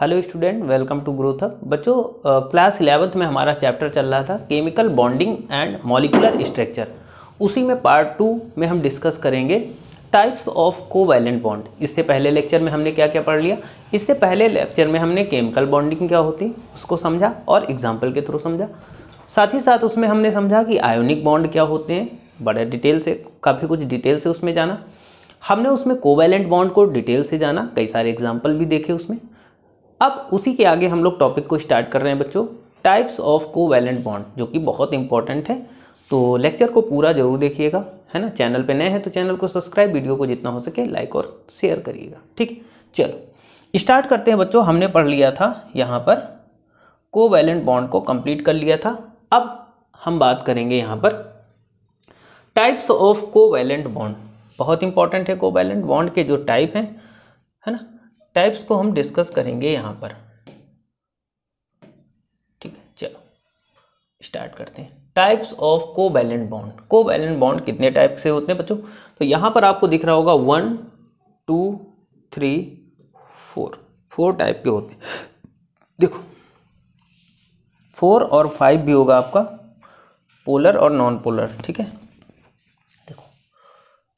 Hello student, welcome to growth hub. बच्चों, class 11th में हमारा चैप्टर चल रहा था chemical bonding and molecular structure. उसी में पार्ट 2 में हम डिस्कस करेंगे टाइप्स ऑफ कोवैलेंट बॉन्ड। इससे पहले लेक्चर में हमने क्या क्या पढ़ लिया? इससे पहले लेक्चर में हमने केमिकल बॉन्डिंग क्या होती उसको समझा और एग्जाम्पल के थ्रू समझा। साथ ही साथ उसमें हमने समझा कि आयोनिक बॉन्ड क्या होते हैं, बड़े डिटेल से, काफ़ी कुछ डिटेल से उसमें जाना। हमने उसमें कोवैलेंट बॉन्ड को डिटेल से जाना, कई सारे एग्जाम्पल भी देखे उसमें। अब उसी के आगे हम लोग टॉपिक को स्टार्ट कर रहे हैं बच्चों, टाइप्स ऑफ कोवैलेंट बॉन्ड, जो कि बहुत इंपॉर्टेंट है। तो लेक्चर को पूरा जरूर देखिएगा, है ना। चैनल पे नए हैं तो चैनल को सब्सक्राइब, वीडियो को जितना हो सके लाइक और शेयर करिएगा, ठीक। चलो स्टार्ट करते हैं बच्चों। हमने पढ़ लिया था यहाँ पर कोवैलेंट बॉन्ड को कंप्लीट कर लिया था। अब हम बात करेंगे यहाँ पर टाइप्स ऑफ कोवैलेंट बॉन्ड। बहुत इंपॉर्टेंट है कोवैलेंट बॉन्ड के जो टाइप हैं, है ना। टाइप्स को हम डिस्कस करेंगे यहाँ पर, ठीक है। चलो स्टार्ट करते हैं। Types of covalent bond. Covalent bond कितने टाइप से होते हैं बच्चों? तो यहाँ पर आपको दिख रहा होगा 1 2 3 4 टाइप के होते हैं। देखो 4 और 5 भी होगा आपका, पोलर और नॉन पोलर, ठीक है। देखो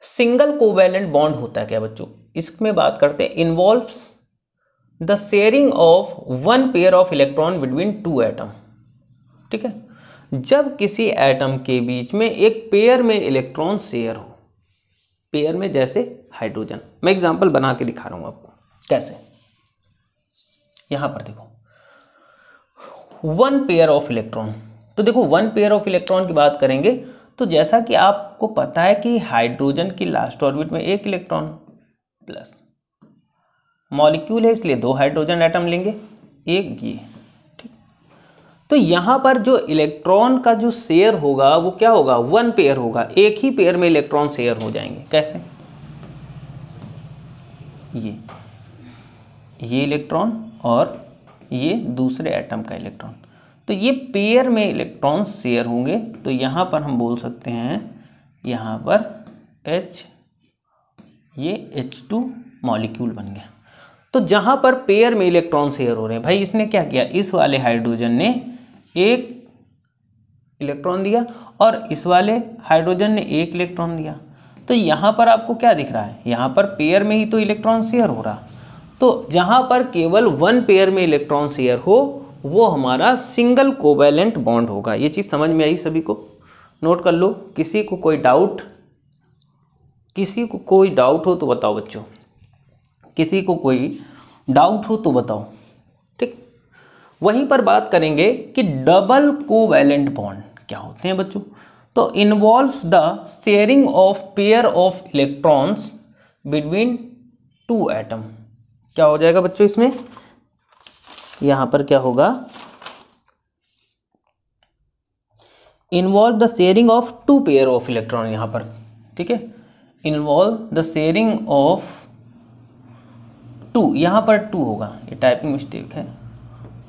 सिंगल कोवैलेंट बॉन्ड होता है क्या बच्चों? इसमें बात करते हैं involves the sharing of one pair of electron between two atom, ठीक है। जब किसी एटम के बीच में एक पेयर में इलेक्ट्रॉन शेयर हो, पेयर में जैसे हाइड्रोजन। मैं एग्जांपल बना के दिखा रहा हूं आपको कैसे। यहां पर देखो वन पेयर ऑफ इलेक्ट्रॉन। तो देखो वन पेयर ऑफ इलेक्ट्रॉन की बात करेंगे तो जैसा कि आपको पता है कि हाइड्रोजन की लास्ट ऑर्बिट में एक इलेक्ट्रॉन प्लस, मॉलिक्यूल है इसलिए 2 हाइड्रोजन एटम लेंगे, एक ये, ठीक। तो यहां पर जो इलेक्ट्रॉन का जो शेयर होगा वो क्या होगा? वन पेयर होगा, एक ही पेयर में इलेक्ट्रॉन शेयर हो जाएंगे। कैसे? ये इलेक्ट्रॉन और ये दूसरे एटम का इलेक्ट्रॉन, तो ये पेयर में इलेक्ट्रॉन शेयर होंगे। तो यहां पर हम बोल सकते हैं यहां पर H, ये H2 मॉलिक्यूल बन गया। तो जहां पर पेयर में इलेक्ट्रॉन शेयर हो रहे हैं, भाई इसने क्या किया, इस वाले हाइड्रोजन ने एक इलेक्ट्रॉन दिया और इस वाले हाइड्रोजन ने एक इलेक्ट्रॉन दिया। तो यहां पर आपको क्या दिख रहा है? यहां पर पेयर में ही तो इलेक्ट्रॉन शेयर हो रहा। तो जहां पर केवल वन पेयर में इलेक्ट्रॉन शेयर हो वो हमारा सिंगल कोवैलेंट बॉन्ड होगा। ये चीज समझ में आई सभी को? नोट कर लो। किसी को कोई डाउट हो तो बताओ बच्चों, किसी को कोई डाउट हो तो बताओ, ठीक। वहीं पर बात करेंगे कि डबल कोवैलेंट बॉन्ड क्या होते हैं बच्चों। तो involves the sharing of pair of electrons between two atom. क्या हो जाएगा बच्चों इसमें? यहां पर क्या होगा? Involve the sharing of two pair of electron, यहां पर, ठीक है। इन्वॉल्व द शेयरिंग ऑफ 2, यहां पर 2 होगा, ये टाइपिंग मिस्टेक है,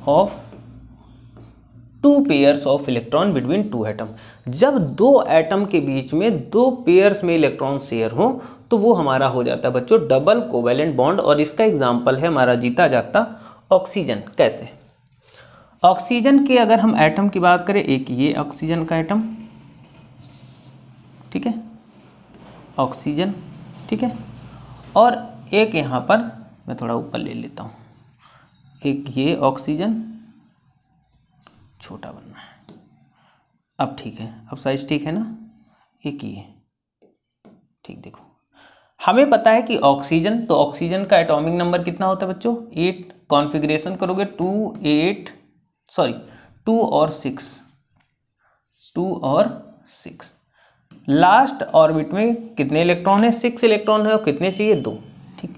of 2 pairs of electron between 2 atom. जब 2 एटम के बीच में 2 पेयर्स में इलेक्ट्रॉन शेयर हो तो वो हमारा हो जाता है बच्चों डबल कोवैलेंट बॉन्ड। और इसका एग्जांपल है हमारा जीता जागता ऑक्सीजन। कैसे? ऑक्सीजन के अगर हम एटम की बात करें, एक ये ऑक्सीजन का एटम, ठीक है, ऑक्सीजन, ठीक है, और एक यहां पर मैं थोड़ा ऊपर ले लेता हूं, एक ये ऑक्सीजन, छोटा बनना है। अब ठीक है, अब साइज ठीक है ना? एक ये, ठीक। देखो हमें पता है कि ऑक्सीजन, तो ऑक्सीजन का एटॉमिक नंबर कितना होता है बच्चों? 8। कॉन्फ़िगरेशन करोगे 2 और 6। लास्ट ऑर्बिट में कितने इलेक्ट्रॉन है? 6 इलेक्ट्रॉन है, और कितने चाहिए? 2, ठीक।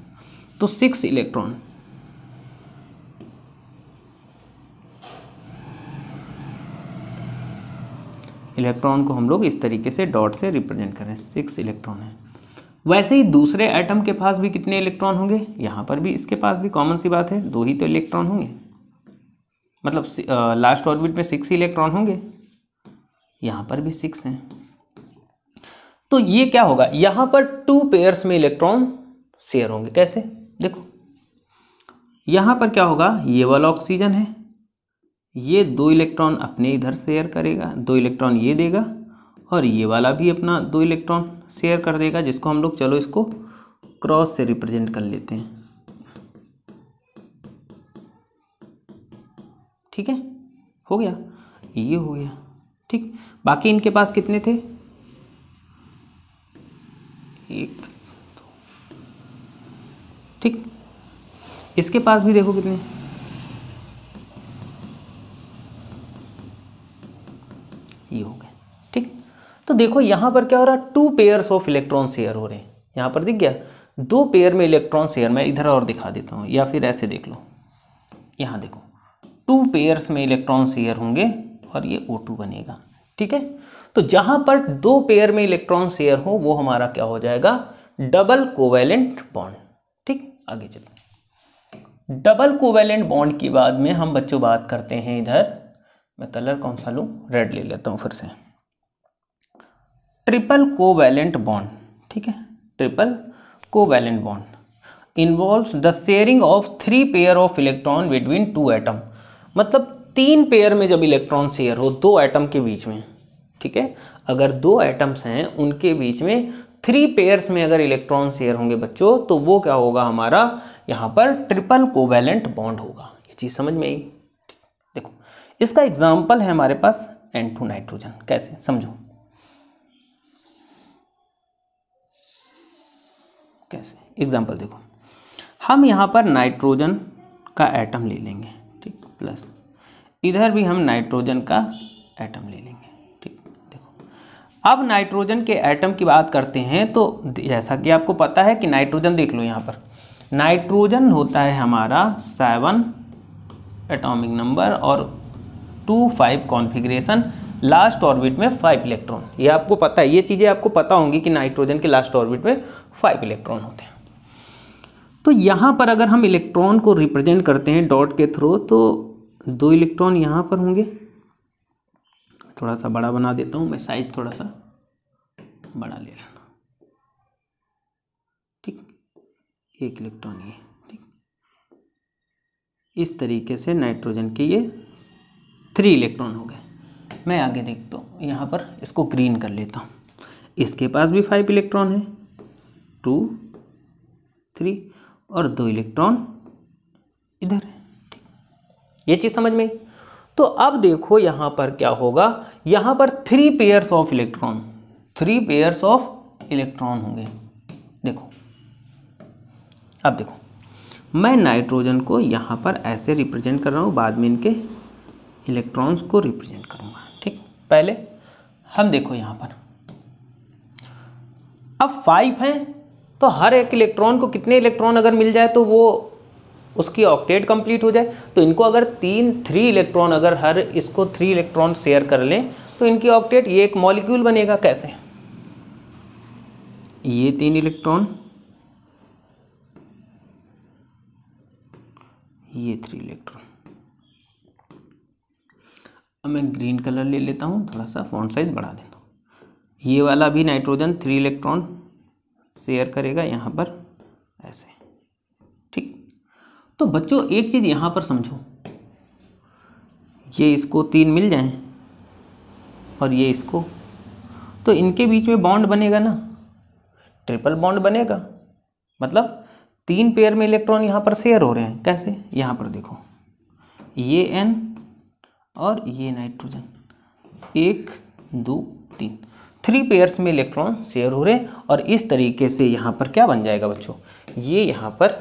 तो 6 इलेक्ट्रॉन, इलेक्ट्रॉन को हम लोग इस तरीके से डॉट से रिप्रेजेंट करें, 6 इलेक्ट्रॉन है। वैसे ही दूसरे एटम के पास भी कितने इलेक्ट्रॉन होंगे? यहाँ पर भी इसके पास भी कॉमन सी बात है, 2 ही तो इलेक्ट्रॉन होंगे, मतलब लास्ट ऑर्बिट में 6 इलेक्ट्रॉन होंगे, यहाँ पर भी 6 हैं। तो ये क्या होगा? यहाँ पर 2 पेयर्स में इलेक्ट्रॉन शेयर होंगे। कैसे? देखो यहाँ पर क्या होगा, ये वाला ऑक्सीजन है, ये 2 इलेक्ट्रॉन अपने इधर शेयर करेगा, 2 इलेक्ट्रॉन ये देगा, और ये वाला भी अपना 2 इलेक्ट्रॉन शेयर कर देगा, जिसको हम लोग चलो इसको क्रॉस से रिप्रेजेंट कर लेते हैं। ठीक है, हो गया, ये हो गया। ठीक, बाकी इनके पास कितने थे, 1 2, ठीक, इसके पास भी देखो कितने, ये हो गए। ठीक, तो देखो यहाँ पर क्या हो रहा है, 2 पेयर्स ऑफ इलेक्ट्रॉन शेयर हो रहे हैं। यहाँ पर दिख गया 2 पेयर में इलेक्ट्रॉन शेयर। मैं इधर और दिखा देता हूँ, या फिर ऐसे देख लो, यहाँ देखो 2 पेयर्स में इलेक्ट्रॉन शेयर होंगे और ये O2 बनेगा। ठीक है, तो जहाँ पर 2 पेयर में इलेक्ट्रॉन शेयर हो वो हमारा क्या हो जाएगा, डबल कोवैलेंट बॉन्ड। ठीक, आगे चलो, डबल कोवैलेंट बॉन्ड की बाद में हम बच्चों बात करते हैं, इधर मैं कलर कौन सा लूँ, रेड ले लेता हूँ फिर से, ट्रिपल कोवैलेंट बॉन्ड। ठीक है, triple covalent bond involves the sharing of 3 pair of electron between 2 atom. मतलब 3 पेयर में जब इलेक्ट्रॉन शेयर हो 2 एटम के बीच में, ठीक है, अगर 2 एटम्स हैं उनके बीच में 3 पेयर्स में अगर इलेक्ट्रॉन शेयर होंगे बच्चों, तो वो क्या होगा हमारा, यहाँ पर ट्रिपल कोवैलेंट बॉन्ड होगा। ये चीज़ समझ में आई। देखो इसका एग्जाम्पल है हमारे पास N2 नाइट्रोजन। कैसे, समझो कैसे, एग्जाम्पल देखो, हम यहाँ पर नाइट्रोजन का एटम ले लेंगे, ठीक, प्लस इधर भी हम नाइट्रोजन का एटम ले लेंगे। ठीक, देखो अब नाइट्रोजन के एटम की बात करते हैं, तो जैसा कि आपको पता है कि नाइट्रोजन देख लो, यहाँ पर नाइट्रोजन होता है हमारा 7 एटॉमिक नंबर और 2 5 कॉन्फ़िगरेशन, लास्ट ऑर्बिट में 5 इलेक्ट्रॉन। ये आपको पता है, ये चीज़ें आपको पता होंगी कि नाइट्रोजन के लास्ट ऑर्बिट में 5 इलेक्ट्रॉन होते हैं। तो यहाँ पर अगर हम इलेक्ट्रॉन को रिप्रेजेंट करते हैं डॉट के थ्रू, तो 2 इलेक्ट्रॉन यहाँ पर होंगे। थोड़ा सा बड़ा बना देता हूँ मैं, साइज थोड़ा सा बड़ा ले लेना। ठीक, 1 इलेक्ट्रॉन ये, ठीक, इस तरीके से नाइट्रोजन के ये 3 इलेक्ट्रॉन हो गए। मैं आगे देखता हूँ, यहाँ पर इसको ग्रीन कर लेता हूँ। इसके पास भी 5 इलेक्ट्रॉन है, 2 3 और 2 इलेक्ट्रॉन इधर है। ठीक, ये चीज़ समझ में आई। तो अब देखो यहाँ पर क्या होगा, यहाँ पर 3 pairs of electron, 3 pairs of electron होंगे। देखो अब देखो, मैं नाइट्रोजन को यहाँ पर ऐसे रिप्रेजेंट कर रहा हूँ, बाद में इनके इलेक्ट्रॉन्स को रिप्रेजेंट करूँगा। ठीक, पहले हम देखो यहाँ पर अब 5 हैं, तो हर एक इलेक्ट्रॉन को कितने इलेक्ट्रॉन अगर मिल जाए तो वो उसकी ऑक्टेट कंप्लीट हो जाए। तो इनको अगर 3 इलेक्ट्रॉन, अगर हर इसको 3 इलेक्ट्रॉन शेयर कर लें तो इनकी ऑक्टेट, ये एक मॉलिक्यूल बनेगा। कैसे, ये 3 इलेक्ट्रॉन, ये 3 इलेक्ट्रॉन। अब मैं ग्रीन कलर ले लेता हूँ, थोड़ा सा फॉन्ट साइज बढ़ा देता हूँ। ये वाला भी नाइट्रोजन 3 इलेक्ट्रॉन शेयर करेगा यहाँ पर ऐसे। ठीक, तो बच्चों एक चीज़ यहाँ पर समझो, ये इसको 3 मिल जाएं और ये इसको, तो इनके बीच में बॉन्ड बनेगा ना, ट्रिपल बॉन्ड बनेगा। मतलब 3 पेयर में इलेक्ट्रॉन यहाँ पर शेयर हो रहे हैं। कैसे, यहाँ पर देखो, ये N और ये नाइट्रोजन, 1 2 3 पेयर्स में इलेक्ट्रॉन शेयर हो रहे हैं। और इस तरीके से यहाँ पर क्या बन जाएगा बच्चों, ये यहाँ पर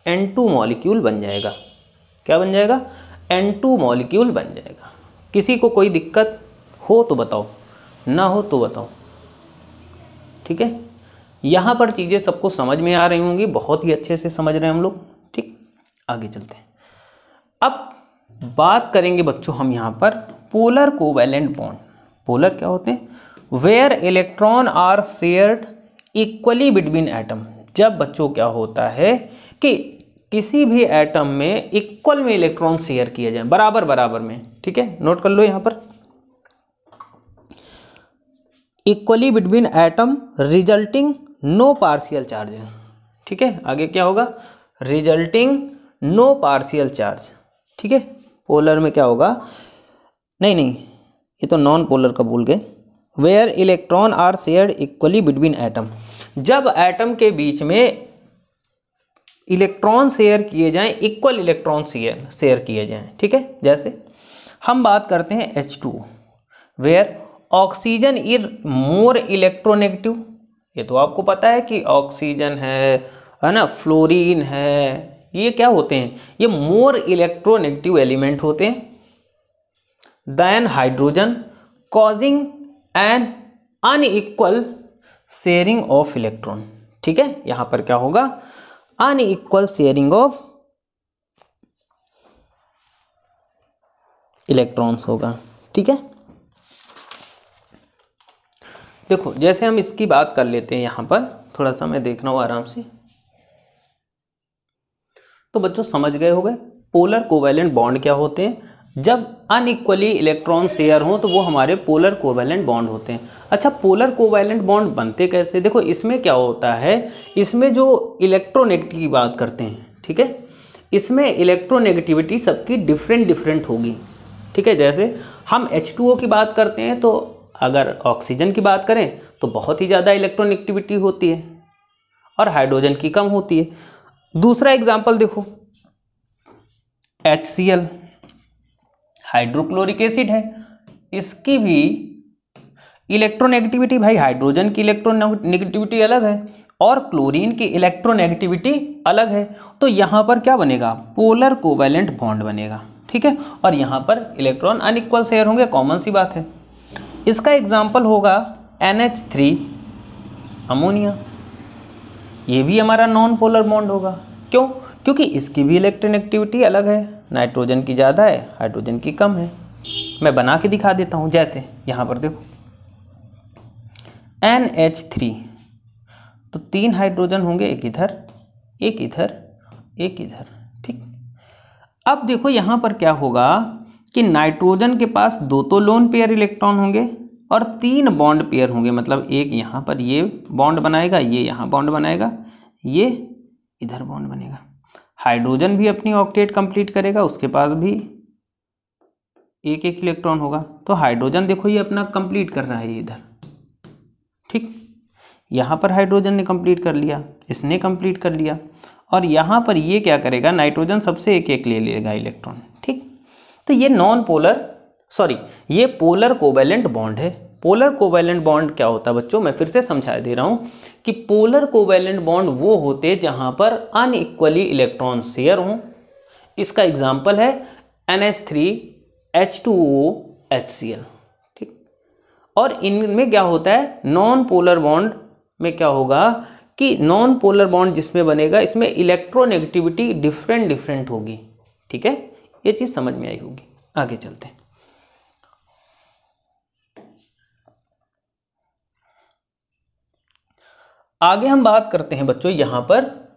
N2 मॉलिक्यूल बन जाएगा। क्या बन जाएगा, N2 मॉलिक्यूल बन जाएगा। किसी को कोई दिक्कत हो तो बताओ, ना हो तो बताओ। ठीक है, यहाँ पर चीज़ें सबको समझ में आ रही होंगी, बहुत ही अच्छे से समझ रहे हैं हम लोग। ठीक, आगे चलते हैं। अब बात करेंगे बच्चों हम यहाँ पर पोलर कोवैलेंट बॉन्ड। पोलर क्या होते हैं, where electron are shared equally between atom. जब बच्चों क्या होता है कि किसी भी एटम में इक्वल में इलेक्ट्रॉन शेयर किए जाए, बराबर बराबर में। ठीक है, नोट कर लो यहाँ पर, equally between atom resulting no partial charge. ठीक है, आगे क्या होगा, रिजल्टिंग नो पार्शियल चार्ज, ठीक है। पोलर में क्या होगा, नहीं ये तो नॉन पोलर का भूल गए। Where electron are shared equally between atom, जब एटम के बीच में इलेक्ट्रॉन शेयर किए जाएं, इक्वल इलेक्ट्रॉन शेयर किए जाएं, ठीक है। जैसे हम बात करते हैं H2, where oxygen is more electronegative, ये तो आपको पता है कि ऑक्सीजन है ना, फ्लोरीन है, ये क्या होते हैं, ये मोर इलेक्ट्रोनेगेटिव एलिमेंट होते हैं than hydrogen, causing an unequal sharing of electron, ठीक है। यहां पर क्या होगा, अनइक्वल शेयरिंग ऑफ इलेक्ट्रॉन्स होगा, ठीक है। देखो जैसे हम इसकी बात कर लेते हैं, यहां पर थोड़ा सा मैं देख रहा हूं आराम से, तो बच्चों समझ गए होंगे पोलर कोवैलेंट बॉन्ड क्या होते हैं। जब अनइक्वली इलेक्ट्रॉन शेयर हो तो वो हमारे पोलर कोवैलेंट बॉन्ड होते हैं। अच्छा, पोलर कोवैलेंट बॉन्ड बनते कैसे, देखो इसमें क्या होता है, इसमें जो इलेक्ट्रोनेगेटिव की बात करते हैं, ठीक है, इसमें इलेक्ट्रोनेगेटिविटी सबकी डिफरेंट होगी, ठीक है। जैसे हम H2O की बात करते हैं, तो अगर ऑक्सीजन की बात करें तो बहुत ही ज़्यादा इलेक्ट्रोनेगेटिविटी होती है और हाइड्रोजन की कम होती है। दूसरा एग्जाम्पल देखो, HCl हाइड्रोक्लोरिक एसिड है, इसकी भी इलेक्ट्रोनेगेटिविटी, भाई हाइड्रोजन की इलेक्ट्रोनेगेटिविटी अलग है और क्लोरीन की इलेक्ट्रोनेगेटिविटी अलग है, तो यहाँ पर क्या बनेगा, पोलर कोवैलेंट बॉन्ड बनेगा, ठीक है। और यहाँ पर इलेक्ट्रॉन अनइक्वल शेयर होंगे, कॉमन सी बात है। इसका एग्जाम्पल होगा NH3 अमोनिया, ये भी हमारा नॉन पोलर बॉन्ड होगा, क्यों, क्योंकि इसकी भी इलेक्ट्रोनेगेटिविटी अलग है, नाइट्रोजन की ज़्यादा है, हाइड्रोजन की कम है। मैं बना के दिखा देता हूँ, जैसे यहाँ पर देखो NH3, तो 3 हाइड्रोजन होंगे, एक इधर एक इधर एक इधर, ठीक। अब देखो यहाँ पर क्या होगा कि नाइट्रोजन के पास 2 तो लोन पेयर इलेक्ट्रॉन होंगे और 3 बॉन्ड पेयर होंगे, मतलब एक यहाँ पर ये बॉन्ड बनाएगा, ये यहाँ बॉन्ड बनाएगा, ये इधर बॉन्ड बनेगा। हाइड्रोजन भी अपनी ऑक्टेट कंप्लीट करेगा, उसके पास भी एक इलेक्ट्रॉन होगा, तो हाइड्रोजन देखो ये अपना कंप्लीट कर रहा है ये इधर, ठीक। यहाँ पर हाइड्रोजन ने कंप्लीट कर लिया, इसने कंप्लीट कर लिया, और यहाँ पर ये क्या करेगा, नाइट्रोजन सबसे एक ले लेगा इलेक्ट्रॉन, ठीक। तो ये नॉन पोलर ये पोलर कोवैलेंट बॉन्ड है। पोलर कोवैलेंट बॉन्ड क्या होता है बच्चों, मैं फिर से समझा दे रहा हूँ कि पोलर कोवैलेंट बॉन्ड वो होते हैं जहाँ पर अनइक्वली इलेक्ट्रॉन शेयर हों। इसका एग्जाम्पल है NH3 H2O HCl, ठीक। और इनमें क्या होता है, नॉन पोलर बॉन्ड में क्या होगा कि नॉन पोलर बॉन्ड जिसमें बनेगा, इसमें इलेक्ट्रोनेगेटिविटी डिफरेंट होगी, ठीक है। ये चीज़ समझ में आई होगी। आगे चलते हैं। आगे हम बात करते हैं बच्चों यहाँ पर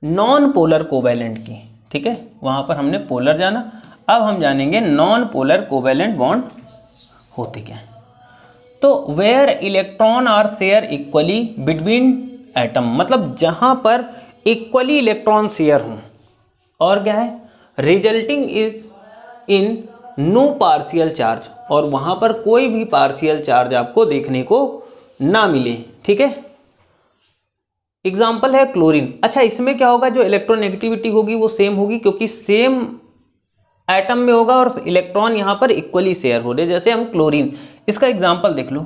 नॉन पोलर कोवैलेंट की, ठीक है। वहाँ पर हमने पोलर जाना, अब हम जानेंगे नॉन पोलर कोवैलेंट बॉन्ड होते क्या हैं। तो where electron are share equally between atom, मतलब जहाँ पर इक्वली इलेक्ट्रॉन शेयर हों, और क्या है, resulting is in no partial charge, और वहाँ पर कोई भी पार्शियल चार्ज आपको देखने को ना मिले, ठीक है। एग्जाम्पल है क्लोरीन। अच्छा, इसमें क्या होगा, जो इलेक्ट्रोनेगेटिविटी होगी वो सेम होगी, क्योंकि सेम एटम में होगा और इलेक्ट्रॉन यहाँ पर इक्वली शेयर हो रहे। जैसे हम क्लोरीन, इसका एग्जाम्पल देख लो,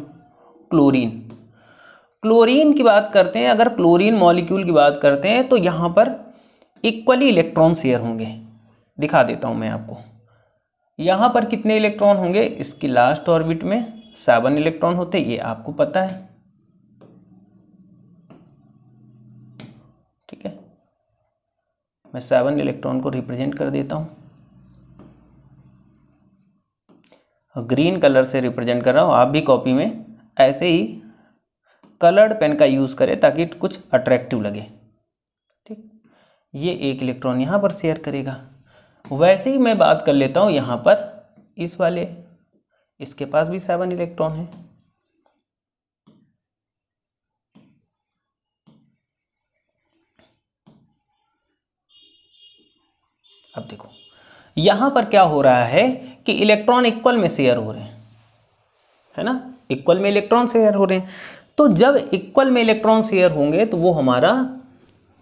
क्लोरीन की बात करते हैं, अगर क्लोरीन मॉलिक्यूल की बात करते हैं तो यहाँ पर इक्वली इलेक्ट्रॉन शेयर होंगे। दिखा देता हूँ मैं आपको, यहाँ पर कितने इलेक्ट्रॉन होंगे, इसकी लास्ट ऑर्बिट में 7 इलेक्ट्रॉन होते, ये आपको पता है, ठीक है। मैं 7 इलेक्ट्रॉन को रिप्रेजेंट कर देता हूँ, ग्रीन कलर से रिप्रेजेंट कर रहा हूँ। आप भी कॉपी में ऐसे ही कलर्ड पेन का यूज़ करें ताकि कुछ अट्रैक्टिव लगे, ठीक। ये 1 इलेक्ट्रॉन यहाँ पर शेयर करेगा। वैसे ही मैं बात कर लेता हूँ यहाँ पर इस वाले, इसके पास भी 7 इलेक्ट्रॉन है, अब देखो यहाँ पर क्या हो रहा है कि इलेक्ट्रॉन इक्वल में शेयर हो रहे हैं, है ना, इक्वल में इलेक्ट्रॉन शेयर हो रहे हैं। तो जब इक्वल में इलेक्ट्रॉन शेयर होंगे तो वो हमारा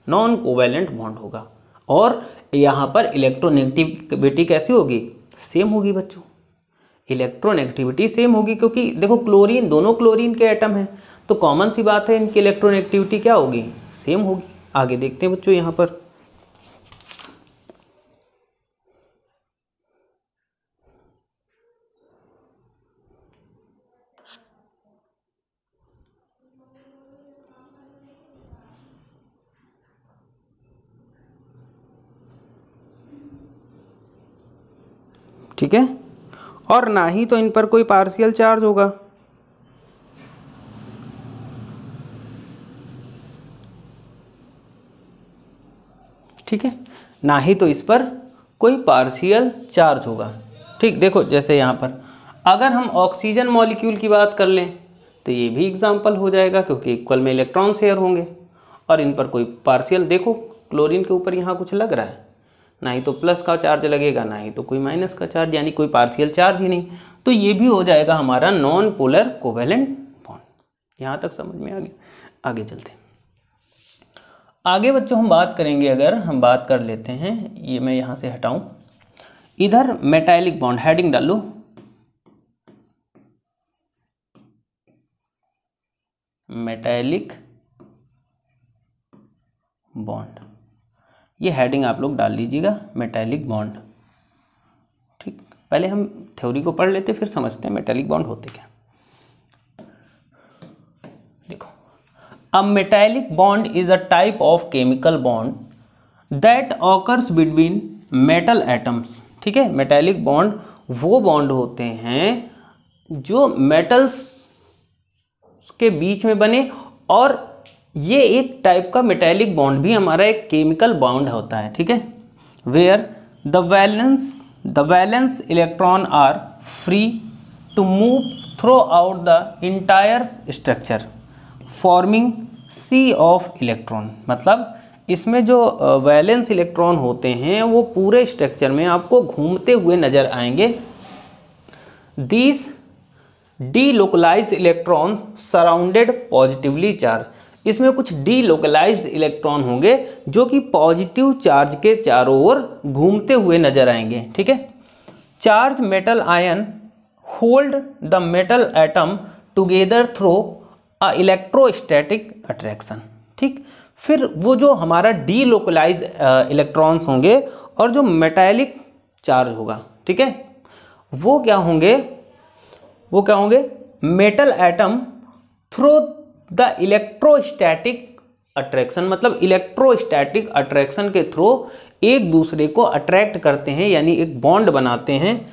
नॉन कोवैलेंट बॉन्ड होगा, और यहाँ पर इलेक्ट्रोनेगेटिविटी कैसी होगी, सेम होगी बच्चों, इलेक्ट्रोनेगेटिविटी सेम होगी, क्योंकि देखो क्लोरीन, दोनों क्लोरीन के एटम हैं, तो कॉमन सी बात है इनकी इलेक्ट्रोनेगेटिविटी क्या होगी, सेम होगी। आगे देखते हैं बच्चों यहाँ पर, ठीक है, और ना ही तो इन पर कोई पार्शियल चार्ज होगा, ठीक है, ना ही तो इस पर कोई पार्शियल चार्ज होगा। ठीक, देखो जैसे यहाँ पर अगर हम ऑक्सीजन मॉलिक्यूल की बात कर लें तो ये भी एग्जाम्पल हो जाएगा, क्योंकि इक्वल में इलेक्ट्रॉन शेयर होंगे और इन पर कोई पार्शियल, देखो क्लोरीन के ऊपर यहाँ कुछ लग रहा है, ना ही तो प्लस का चार्ज लगेगा ना ही तो कोई माइनस का चार्ज, यानी कोई पार्शियल चार्ज ही नहीं, तो ये भी हो जाएगा हमारा नॉन पोलर कोवैलेंट बॉन्ड। यहाँ तक समझ में आ गया। आगे चलते हैं। आगे बच्चों हम बात करेंगे, अगर हम बात कर लेते हैं, ये मैं यहाँ से हटाऊं, इधर मेटालिक बॉन्ड, हेडिंग डाल लो, मेटालिक बॉन्ड, ये हेडिंग आप लोग डाल लीजिएगा, मेटालिक बॉन्ड। ठीक, पहले हम थ्योरी को पढ़ लेते फिर समझते हैं मेटालिक बॉन्ड होते क्या। देखो, अ metallic bond is a type of chemical bond that occurs between metal atoms. ठीक है, मेटालिक बॉन्ड वो बॉन्ड होते हैं जो मेटल्स के बीच में बने, और ये एक टाइप का मेटालिक बॉन्ड भी हमारा एक केमिकल बॉन्ड होता है। ठीक है, where the valence electron are free to move throughout the entire structure forming sea of electron. मतलब इसमें जो वैलेंस इलेक्ट्रॉन होते हैं वो पूरे स्ट्रक्चर में आपको घूमते हुए नजर आएंगे। These delocalised electron surrounded positively charge, इसमें कुछ डीलोकलाइज्ड इलेक्ट्रॉन होंगे जो कि पॉजिटिव चार्ज के चारों ओर घूमते हुए नजर आएंगे। ठीक है, charge metal ion hold the metal atom together through a electrostatic attraction. ठीक, फिर वो जो हमारा डीलोकलाइज इलेक्ट्रॉन्स होंगे और जो मेटालिक चार्ज होगा, ठीक है, वो क्या होंगे, metal atom through the electrostatic attraction, मतलब इलेक्ट्रोस्टैटिक अट्रैक्शन के थ्रू एक दूसरे को अट्रैक्ट करते हैं, यानी एक बॉन्ड बनाते हैं।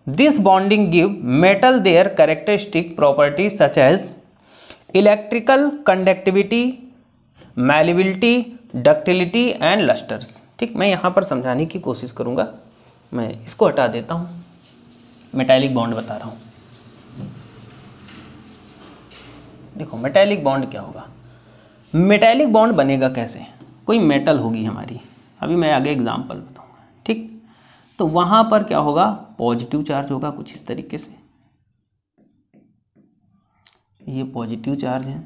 This bonding give metal their characteristic properties such as electrical conductivity, malleability, ductility and lusters. ठीक, मैं यहाँ पर समझाने की कोशिश करूँगा, मैं इसको हटा देता हूँ, मेटालिक बॉन्ड बता रहा हूँ। देखो मेटालिक बॉन्ड क्या होगा, मेटालिक बॉन्ड बनेगा कैसे, कोई मेटल होगी हमारी, अभी मैं आगे एग्जांपल बताऊंगा। ठीक, तो वहाँ पर क्या होगा, पॉजिटिव चार्ज होगा कुछ इस तरीके से, ये पॉजिटिव चार्ज है,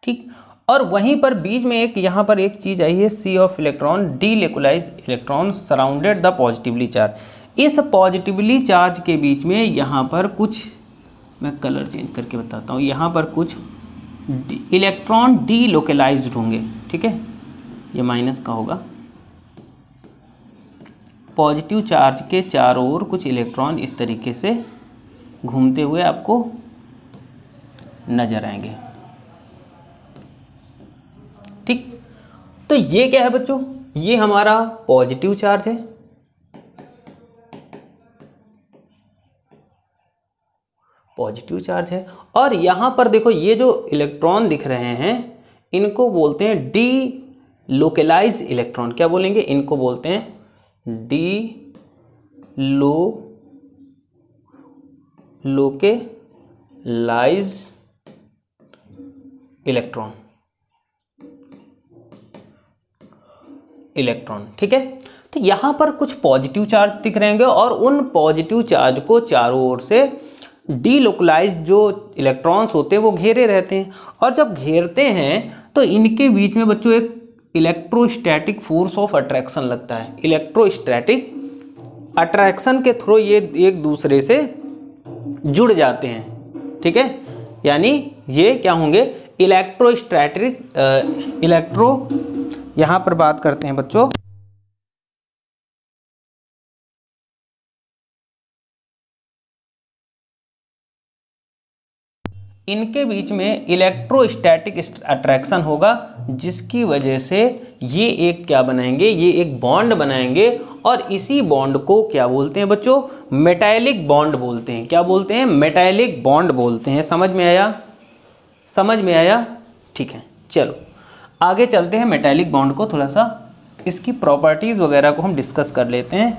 ठीक, और वहीं पर बीच में एक यहाँ पर एक चीज़ आई है, sea of electron, delocalise electron surrounded the positively charge. इस पॉजिटिवली चार्ज के बीच में यहाँ पर कुछ, मैं कलर चेंज करके बताता हूँ, यहाँ पर कुछ इलेक्ट्रॉन डीलोकलाइज्ड होंगे। ठीक है, ये माइनस का होगा, पॉजिटिव चार्ज के चारों ओर कुछ इलेक्ट्रॉन इस तरीके से घूमते हुए आपको नजर आएंगे। ठीक, तो ये क्या है बच्चों, ये हमारा पॉजिटिव चार्ज है, पॉजिटिव चार्ज है, और यहां पर देखो ये जो इलेक्ट्रॉन दिख रहे हैं इनको बोलते हैं डी लोकलाइज इलेक्ट्रॉन। क्या बोलेंगे, इनको बोलते हैं डी लोकलाइज इलेक्ट्रॉन, ठीक है। तो यहाँ पर कुछ पॉजिटिव चार्ज दिख रहेंगे और उन पॉजिटिव चार्ज को चारों ओर से डीलोकलाइज्ड जो इलेक्ट्रॉन्स होते हैं वो घेरे रहते हैं, और जब घेरते हैं तो इनके बीच में बच्चों एक इलेक्ट्रोस्टैटिक फोर्स ऑफ अट्रैक्शन लगता है। इलेक्ट्रोस्टैटिक अट्रैक्शन के थ्रू ये एक दूसरे से जुड़ जाते हैं, ठीक है। यानी ये क्या होंगे, इलेक्ट्रोस्टैटिक यहाँ पर बात करते हैं बच्चों इनके बीच में इलेक्ट्रोस्टैटिक अट्रैक्शन होगा, जिसकी वजह से ये एक क्या बनाएंगे, ये एक बॉन्ड बनाएंगे, और इसी बॉन्ड को क्या बोलते हैं बच्चों, मेटालिक बॉन्ड बोलते हैं। क्या बोलते हैं, मेटालिक बॉन्ड बोलते हैं। समझ में आया, समझ में आया, ठीक है। चलो आगे चलते हैं, मेटालिक बॉन्ड को थोड़ा सा इसकी प्रॉपर्टीज़ वगैरह को हम डिस्कस कर लेते हैं।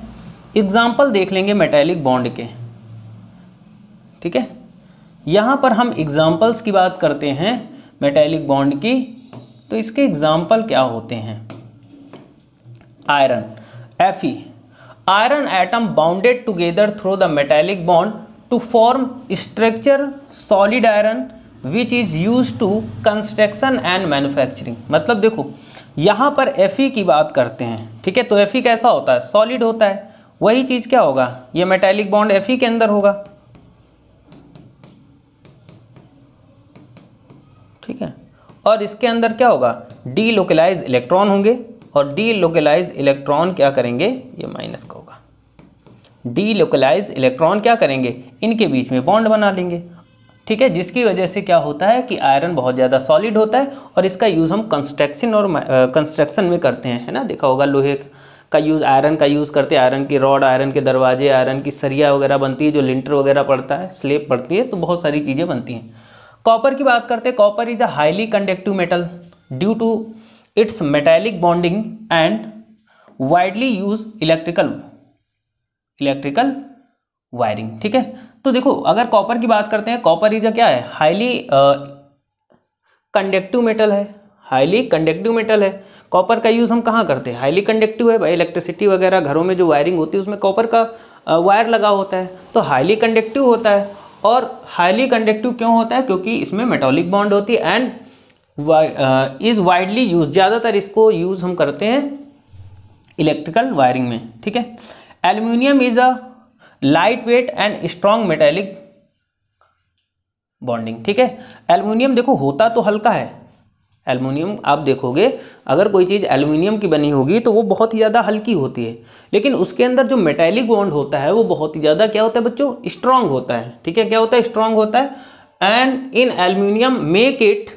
एग्जाम्पल देख लेंगे मेटालिक बॉन्ड के, ठीक है। यहाँ पर हम एग्जाम्पल्स की बात करते हैं मेटालिक बॉन्ड की, तो इसके एग्जाम्पल क्या होते हैं। Iron, Fe, iron atom bonded together through the metallic bond to form structure solid iron which is used to construction and manufacturing। मतलब देखो यहाँ पर Fe की बात करते हैं, ठीक है। तो Fe कैसा होता है, सॉलिड होता है। वही चीज़ क्या होगा, ये मेटालिक बॉन्ड Fe के अंदर होगा, ठीक है। और इसके अंदर क्या होगा, डीलोकलाइज इलेक्ट्रॉन होंगे, और डीलोकलाइज इलेक्ट्रॉन क्या करेंगे, ये माइनस का होगा। डीलोकलाइज इलेक्ट्रॉन क्या करेंगे, इनके बीच में बॉन्ड बना लेंगे, ठीक है। जिसकी वजह से क्या होता है कि आयरन बहुत ज़्यादा सॉलिड होता है, और इसका यूज़ हम कंस्ट्रक्शन में करते हैं, है ना। देखा होगा लोहे का यूज़, आयरन का यूज़ करते हैं। आयरन की रॉड, आयरन के दरवाजे, आयरन की सरिया वगैरह बनती है, जो लिंटर वगैरह पड़ता है, स्लेब पड़ती है, तो बहुत सारी चीज़ें बनती हैं। कॉपर की बात करते हैं। Copper is a highly conductive metal due to its metallic bonding and widely use electrical wiring, ठीक है। तो देखो अगर कॉपर की बात करते हैं, कॉपर इज क्या है, हाईली कंडक्टिव मेटल है, हाईली कंडक्टिव मेटल है। कॉपर का यूज़ हम कहाँ करते हैं, हाईली कंडक्टिव है भाई। इलेक्ट्रिसिटी वगैरह घरों में जो वायरिंग होती है उसमें कॉपर का वायर लगा होता है, तो हाईली कंडक्टिव होता है। और हाईली कंडक्टिव क्यों होता है, क्योंकि इसमें मेटालिक बॉन्ड होती है, एंड इज़ वाइडली यूज, ज़्यादातर इसको यूज़ हम करते हैं इलेक्ट्रिकल वायरिंग में, ठीक है। Aluminium is a light weight and strong metallic bonding, ठीक है। एल्यूमिनियम देखो होता तो हल्का है, एल्युमिनियम आप देखोगे अगर कोई चीज़ एल्युमिनियम की बनी होगी तो वो बहुत ही ज़्यादा हल्की होती है, लेकिन उसके अंदर जो मेटालिक बॉन्ड होता है वो बहुत ही ज़्यादा क्या होता है बच्चों, स्ट्रांग होता है, ठीक है। क्या होता है, स्ट्रांग होता है। And in aluminium make it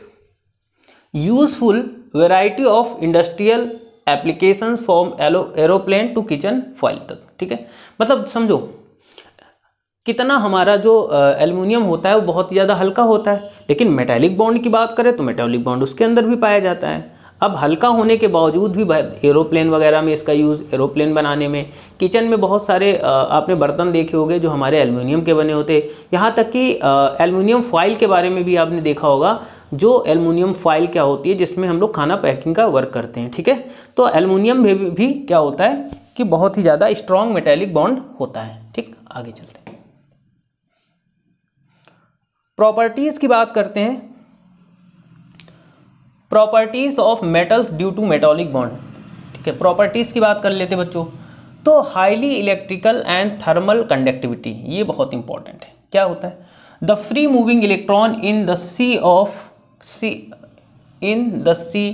useful variety of industrial application from aeroplane to kitchen foil तक, ठीक है। मतलब समझो कितना हमारा जो एल्युमिनियम होता है वो बहुत ज़्यादा हल्का होता है, लेकिन मेटालिक बॉन्ड की बात करें तो मेटालिक बॉन्ड उसके अंदर भी पाया जाता है। अब हल्का होने के बावजूद भी एरोप्लेन वगैरह में इसका यूज़, एरोप्लेन बनाने में, किचन में बहुत सारे आपने बर्तन देखे होंगे जो हमारे एल्युमिनियम के बने होते हैं। यहाँ तक कि एल्युमिनियम फॉइल के बारे में भी आपने देखा होगा, जो एल्युमिनियम फॉइल क्या होती है जिसमें हम लोग खाना पैकिंग का वर्क करते हैं, ठीक है। तो एल्युमिनियम में भी क्या होता है कि बहुत ही ज़्यादा स्ट्रॉन्ग मेटालिक बॉन्ड होता है, ठीक। आगे चलते हैं, प्रॉपर्टीज़ की बात करते हैं। Properties of metals due to metallic bond, ठीक है। प्रॉपर्टीज़ की बात कर लेते बच्चों, तो highly electrical and thermal conductivity, ये बहुत इंपॉर्टेंट है। क्या होता है, the free moving electron in the sea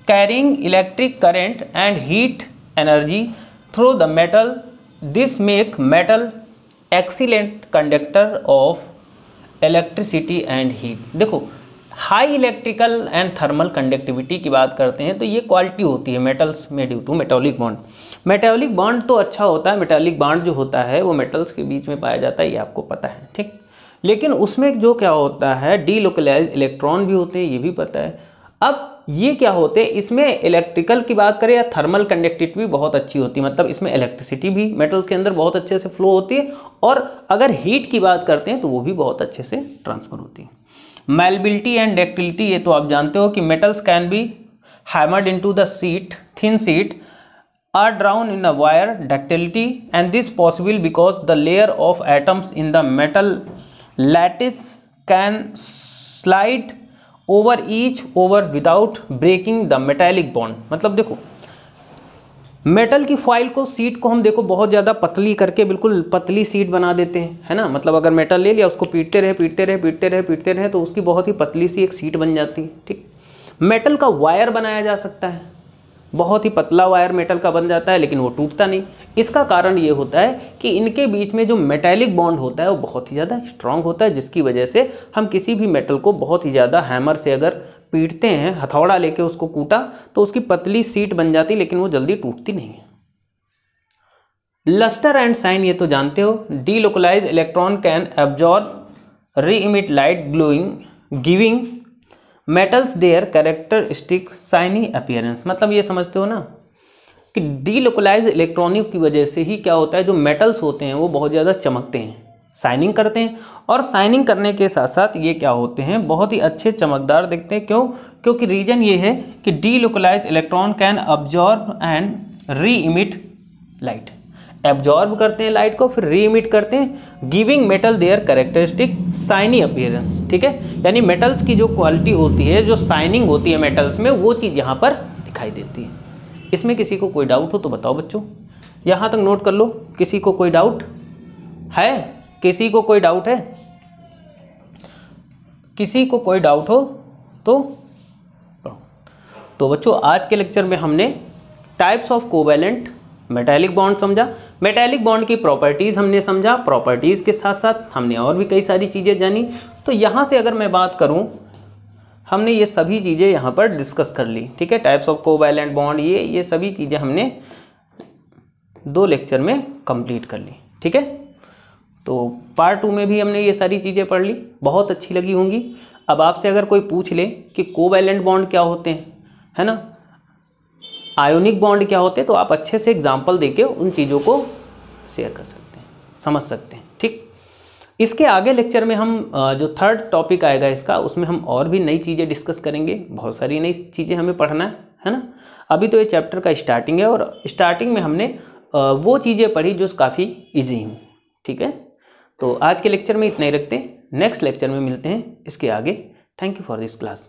carrying electric current and heat energy through the metal, this make metal excellent conductor of electricity and heat. देखो high electrical and thermal conductivity की बात करते हैं तो ये क्वालिटी होती है metals में due to metallic bond. Metallic bond तो अच्छा होता है, मेटालिक बॉन्ड जो होता है वो मेटल्स के बीच में पाया जाता है, ये आपको पता है, ठीक। लेकिन उसमें जो क्या होता है, डीलोकलाइज इलेक्ट्रॉन भी होते हैं, ये भी पता है। अब ये क्या होते हैं, इसमें इलेक्ट्रिकल की बात करें या थर्मल कंडक्टिविटी भी बहुत अच्छी होती है, मतलब इसमें इलेक्ट्रिसिटी भी मेटल्स के अंदर बहुत अच्छे से फ्लो होती है, और अगर हीट की बात करते हैं तो वो भी बहुत अच्छे से ट्रांसफ़र होती है। मैलेबिलिटी एंड डक्टिलिटी, ये तो आप जानते हो कि metals can be hammered into the sheet, thin sheet are drawn in a wire. Ductility, and this possible because the layer of atoms in the metal lattice can slide over each over without breaking the metallic bond. मतलब देखो metal की foil को, seat को हम देखो बहुत ज़्यादा पतली करके बिल्कुल पतली सीट बना देते हैं, है ना। मतलब अगर मेटल ले लिया, उसको पीटते रहे तो उसकी बहुत ही पतली सी एक सीट बन जाती है, ठीक। मेटल का वायर बनाया जा सकता है, बहुत ही पतला वायर मेटल का बन जाता है, लेकिन वो टूटता नहीं। इसका कारण ये होता है कि इनके बीच में जो मेटेलिक बॉन्ड होता है वो बहुत ही ज़्यादा स्ट्रांग होता है, जिसकी वजह से हम किसी भी मेटल को बहुत ही ज़्यादा हैमर से अगर पीटते हैं, हथौड़ा लेके उसको कूटा, तो उसकी पतली सीट बन जाती, लेकिन वो जल्दी टूटती नहीं है। लस्टर एंड शाइन, ये तो जानते हो। डीलोकलाइज इलेक्ट्रॉन कैन एब्जॉर्ब री emit light glowing giving metals there characteristic shiny appearance. मतलब ये समझते हो ना कि डीलोकलाइज इलेक्ट्रॉनों की वजह से ही क्या होता है, जो मेटल्स होते हैं वो बहुत ज़्यादा चमकते हैं, शाइनिंग करते हैं, और शाइनिंग करने के साथ साथ ये क्या होते हैं, बहुत ही अच्छे चमकदार दिखते हैं। क्यों? क्योंकि रीजन ये है कि delocalise electron can absorb and re emit light, absorb करते हैं लाइट को, फिर री इमिट करते हैं, giving metal their characteristic shiny appearance, ठीक है। यानी मेटल्स की जो क्वालिटी होती है, जो शाइनिंग होती है मेटल्स में, वो चीज़ यहाँ पर दिखाई देती है। इसमें किसी को कोई डाउट हो तो बताओ बच्चों, यहाँ तक नोट कर लो। किसी को कोई डाउट है? किसी को कोई डाउट है? किसी को कोई डाउट हो तो पढ़ो। तो बच्चों आज के लेक्चर में हमने types of covalent metallic bond समझा, मेटेलिक बॉन्ड की प्रॉपर्टीज़ हमने समझा, प्रॉपर्टीज़ के साथ साथ हमने और भी कई सारी चीज़ें जानी। तो यहाँ से अगर मैं बात करूँ, हमने ये सभी चीज़ें यहाँ पर डिस्कस कर ली, ठीक है। टाइप्स ऑफ कोवैलेंट बॉन्ड, ये सभी चीज़ें हमने 2 लेक्चर में कंप्लीट कर ली, ठीक है। तो पार्ट 2 में भी हमने ये सारी चीज़ें पढ़ ली, बहुत अच्छी लगी होंगी। अब आपसे अगर कोई पूछ ले कि कोवैलेंट बॉन्ड क्या होते हैं, है ना, आयोनिक बॉन्ड क्या होते हैं, तो आप अच्छे से एग्जाम्पल देके उन चीज़ों को शेयर कर सकते हैं, समझ सकते हैं, ठीक। इसके आगे लेक्चर में हम जो 3rd टॉपिक आएगा इसका, उसमें हम और भी नई चीज़ें डिस्कस करेंगे, बहुत सारी नई चीज़ें हमें पढ़ना है ना। अभी तो ये चैप्टर का स्टार्टिंग है, और स्टार्टिंग में हमने वो चीज़ें पढ़ी जो काफ़ी ईजी हूँ, ठीक है। तो आज के लेक्चर में इतना ही रखते हैं, नेक्स्ट लेक्चर में मिलते हैं इसके आगे। Thank you for this class.